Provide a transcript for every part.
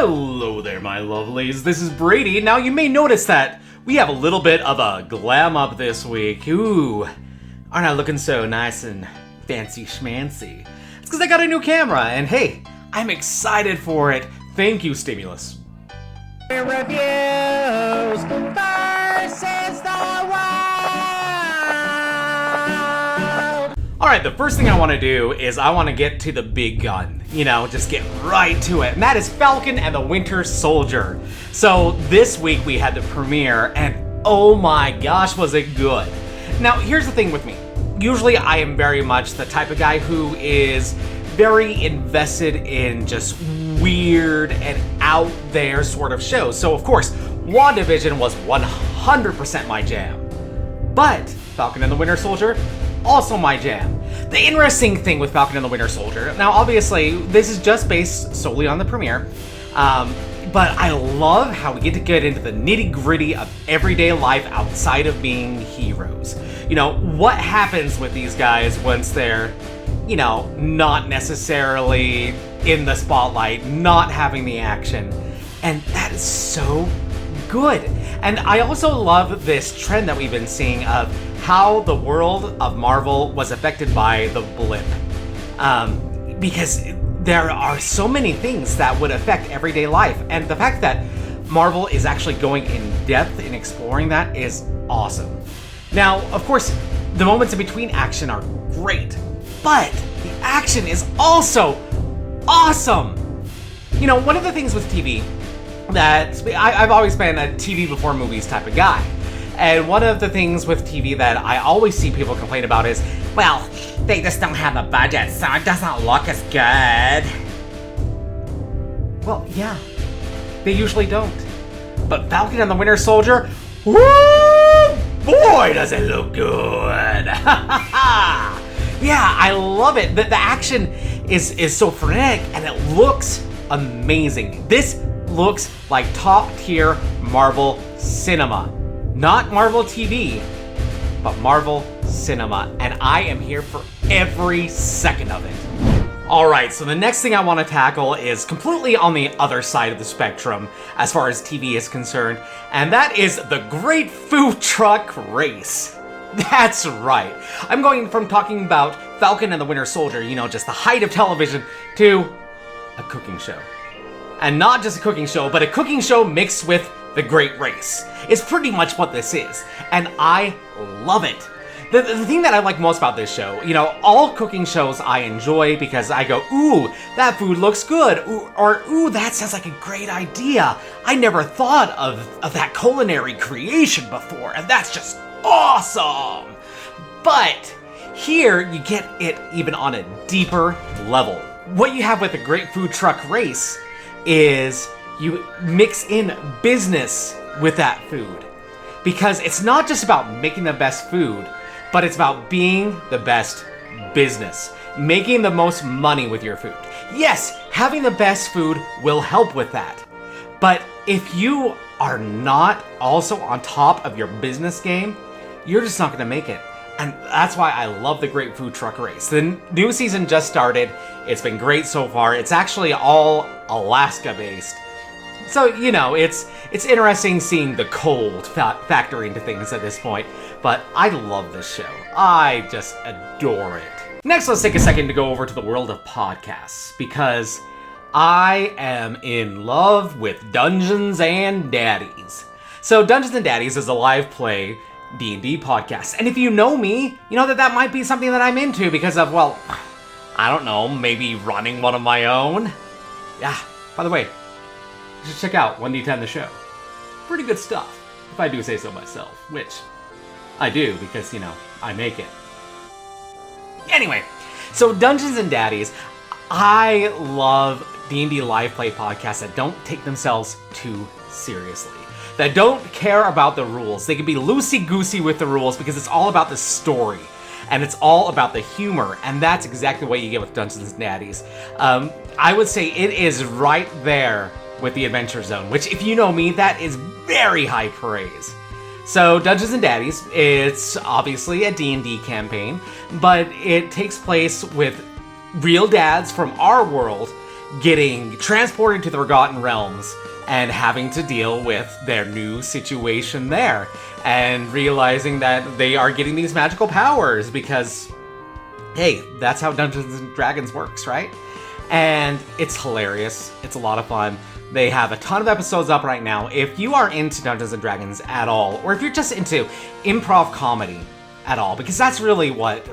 Hello there, my lovelies. This is Brady. Now, you may notice that we have a little bit of a glam up this week. Ooh, aren't I looking so nice and fancy schmancy? It's because I got a new camera, and hey, I'm excited for it. Thank you, Stimulus. Reviews versus the world. Alright, the first thing I want to do is I want to get to the big gun. You know, just get right to it. And that is Falcon and the Winter Soldier. So this week we had the premiere, and oh my gosh, was it good. Now, here's the thing with me. Usually I am very much the type of guy who is very invested in just weird and out there sort of shows. So of course, WandaVision was 100% my jam. But Falcon and the Winter Soldier, also my jam. The interesting thing with Falcon and the Winter Soldier, now obviously this is just based solely on the premiere, but I love how we get into the nitty-gritty of everyday life outside of being heroes. You know, what happens with these guys once they're, you know, not necessarily in the spotlight, not having the action, and that is so good. And I also love this trend that we've been seeing of how the world of Marvel was affected by the blip. Because there are so many things that would affect everyday life, and the fact that Marvel is actually going in depth in exploring that is awesome. Now, of course, the moments in between action are great, but the action is also awesome. You know, one of the things with TV that I've always been a TV before movies type of guy. And one of the things with TV that I always see people complain about is, well, they just don't have the budget, so it doesn't look as good. Well, yeah, they usually don't. But Falcon and the Winter Soldier, woo, boy, does it look good. Yeah, I love it. The action is so frenetic, and it looks amazing. This looks like top-tier Marvel cinema. Not Marvel TV, but Marvel cinema, and I am here for every second of it. Alright, so the next thing I want to tackle is completely on the other side of the spectrum as far as TV is concerned, and that is the Great Food Truck Race. That's right. I'm going from talking about Falcon and the Winter Soldier, you know, just the height of television, to a cooking show. And not just a cooking show, but a cooking show mixed with the Great Race. It's pretty much what this is, and I love it. The thing that I like most about this show, you know, all cooking shows I enjoy because I go, ooh, that food looks good, ooh, that sounds like a great idea. I never thought of that culinary creation before, and that's just awesome. But here, you get it even on a deeper level. What you have with the Great Food Truck Race is you mix in business with that food. Because it's not just about making the best food, but it's about being the best business. Making the most money with your food. Yes, having the best food will help with that. But if you are not also on top of your business game, you're just not gonna make it. And that's why I love the Great Food Truck Race. The new season just started. It's been great so far. It's actually all Alaska-based. So, you know, it's interesting seeing the cold factor into things at this point, but I love this show. I just adore it. Next, let's take a second to go over to the world of podcasts, because I am in love with Dungeons and Daddies. So, Dungeons and Daddies is a live play D&D podcast, and if you know me, you know that might be something that I'm into because of, well, I don't know, maybe running one of my own? Yeah, by the way, you should check out 1D10 the show. Pretty good stuff, if I do say so myself, which I do because, you know, I make it. Anyway, so Dungeons and Daddies, I love D&D live play podcasts that don't take themselves too seriously. That don't care about the rules. They can be loosey-goosey with the rules because it's all about the story. And it's all about the humor, and that's exactly what you get with Dungeons & Daddies. I would say it is right there with the Adventure Zone, which, if you know me, that is very high praise. So, Dungeons & Daddies, it's obviously a D&D campaign, but it takes place with real dads from our world getting transported to the Forgotten Realms and having to deal with their new situation there, and realizing that they are getting these magical powers because, hey, that's how Dungeons and Dragons works, right? And it's hilarious. It's a lot of fun. They have a ton of episodes up right now. If you are into Dungeons and Dragons at all, or if you're just into improv comedy at all, because that's really what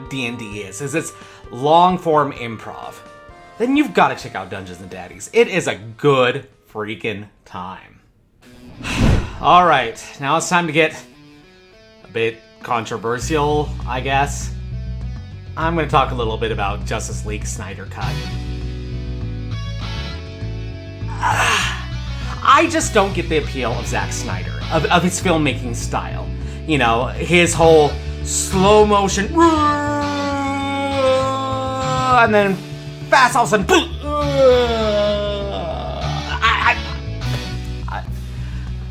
D&D is it's long-form improv, then you've got to check out Dungeons and Daddies. It is a good freaking time. All right, now it's time to get a bit controversial, I guess. I'm going to talk a little bit about Justice League Snyder Cut. I just don't get the appeal of Zack Snyder, of his filmmaking style. You know, his whole slow motion, and then fast all of a sudden,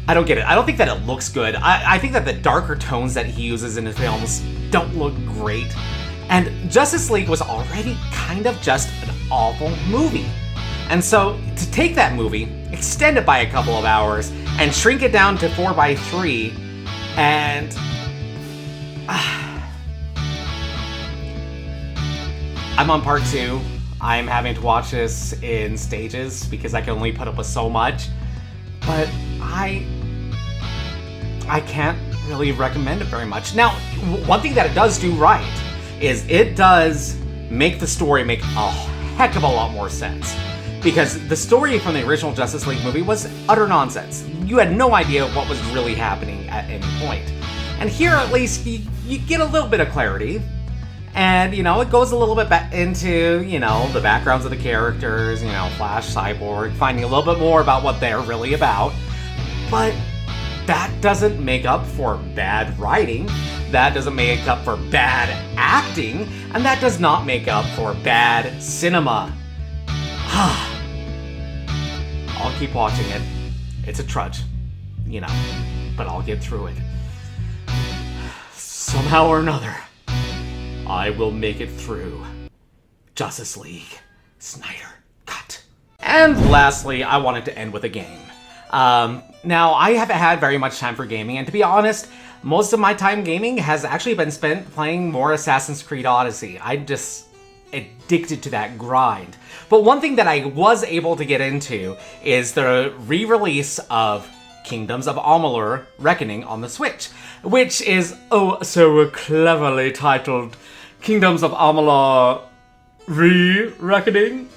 I don't get it. I don't think that it looks good. I think that the darker tones that he uses in his films don't look great. And Justice League was already kind of just an awful movie. And so, to take that movie, extend it by a couple of hours, and shrink it down to 4:3, and... I'm on part 2. I'm having to watch this in stages, because I can only put up with so much. But I can't really recommend it very much. Now, one thing that it does do right is it does make the story make a heck of a lot more sense. Because the story from the original Justice League movie was utter nonsense. You had no idea what was really happening at any point. And here, at least, you get a little bit of clarity. And, you know, it goes a little bit back into, you know, the backgrounds of the characters, you know, Flash, Cyborg, finding a little bit more about what they're really about. But that doesn't make up for bad writing. That doesn't make up for bad acting. And that does not make up for bad cinema. I'll keep watching it. It's a trudge, you know, but I'll get through it. Somehow or another, I will make it through Justice League Snyder Cut. And lastly, I wanted to end with a game. Now, I haven't had very much time for gaming, and to be honest, most of my time gaming has actually been spent playing more Assassin's Creed Odyssey. I'm just addicted to that grind. But one thing that I was able to get into is the re-release of Kingdoms of Amalur Reckoning on the Switch, which is so cleverly titled Kingdoms of Amalur Re-Reckoning.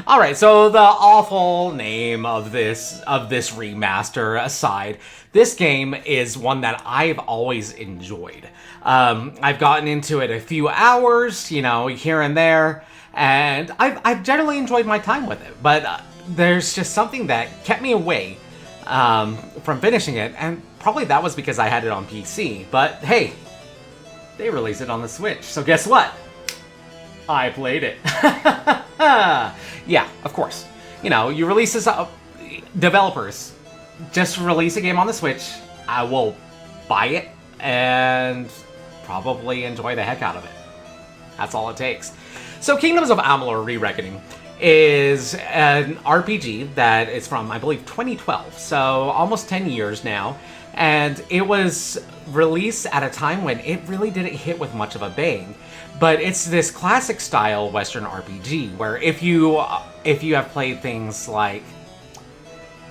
Alright, so the awful name of this remaster aside, this game is one that I've always enjoyed. I've gotten into it a few hours, you know, here and there, and I've generally enjoyed my time with it, but there's just something that kept me away from finishing it, and probably that was because I had it on PC, but hey, they released it on the Switch, so guess what? I played it. Yeah, of course. You know, you release this, developers just release a game on the Switch, I will buy it and probably enjoy the heck out of it. That's all it takes. So Kingdoms of Amalur Re-Reckoning is an RPG that is from, I believe, 2012, so almost 10 years now, and it was released at a time when it really didn't hit with much of a bang. But it's this classic style Western RPG where if you have played things like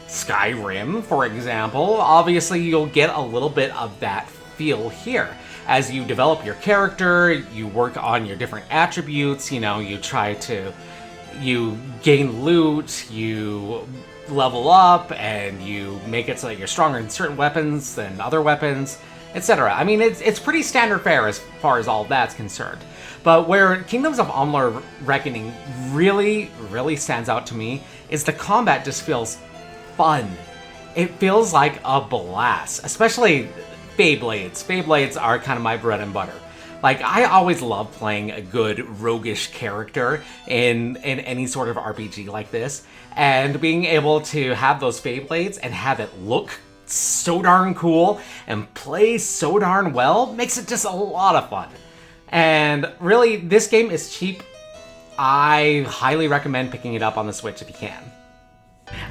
Skyrim, for example, obviously you'll get a little bit of that feel here. As you develop your character, you work on your different attributes, you know, you gain loot, you level up, and you make it so that you're stronger in certain weapons than other weapons, etc. I mean, it's pretty standard fare as far as all that's concerned. But where Kingdoms of Amalur Reckoning really, really stands out to me is the combat just feels fun. It feels like a blast, especially Beyblades. Beyblades are kind of my bread and butter. Like, I always love playing a good roguish character in any sort of RPG like this, and being able to have those Beyblades and have it look so darn cool and play so darn well makes it just a lot of fun. And really, this game is cheap I highly recommend picking it up on the Switch if you can.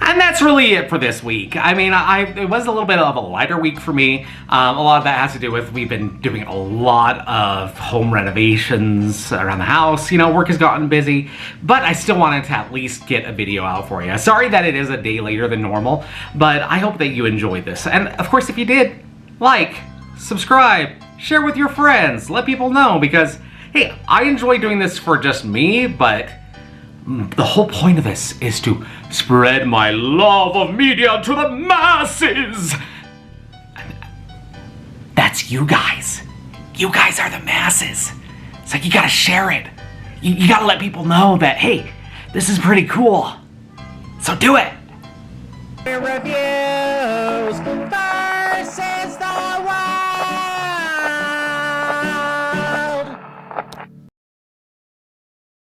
And that's really it for this week. I mean, it was a little bit of a lighter week for me. A lot of that has to do with we've been doing a lot of home renovations around the house. You know, work has gotten busy, but I still wanted to at least get a video out for you. Sorry that it is a day later than normal, but I hope that you enjoyed this. And of course, if you did, like, subscribe, share with your friends, let people know, because, hey, I enjoy doing this for just me, but the whole point of this is to spread my love of media to the masses. And that's you guys. You guys are the masses. It's like you gotta share it. You gotta let people know that, hey, this is pretty cool. So do it. Reviews.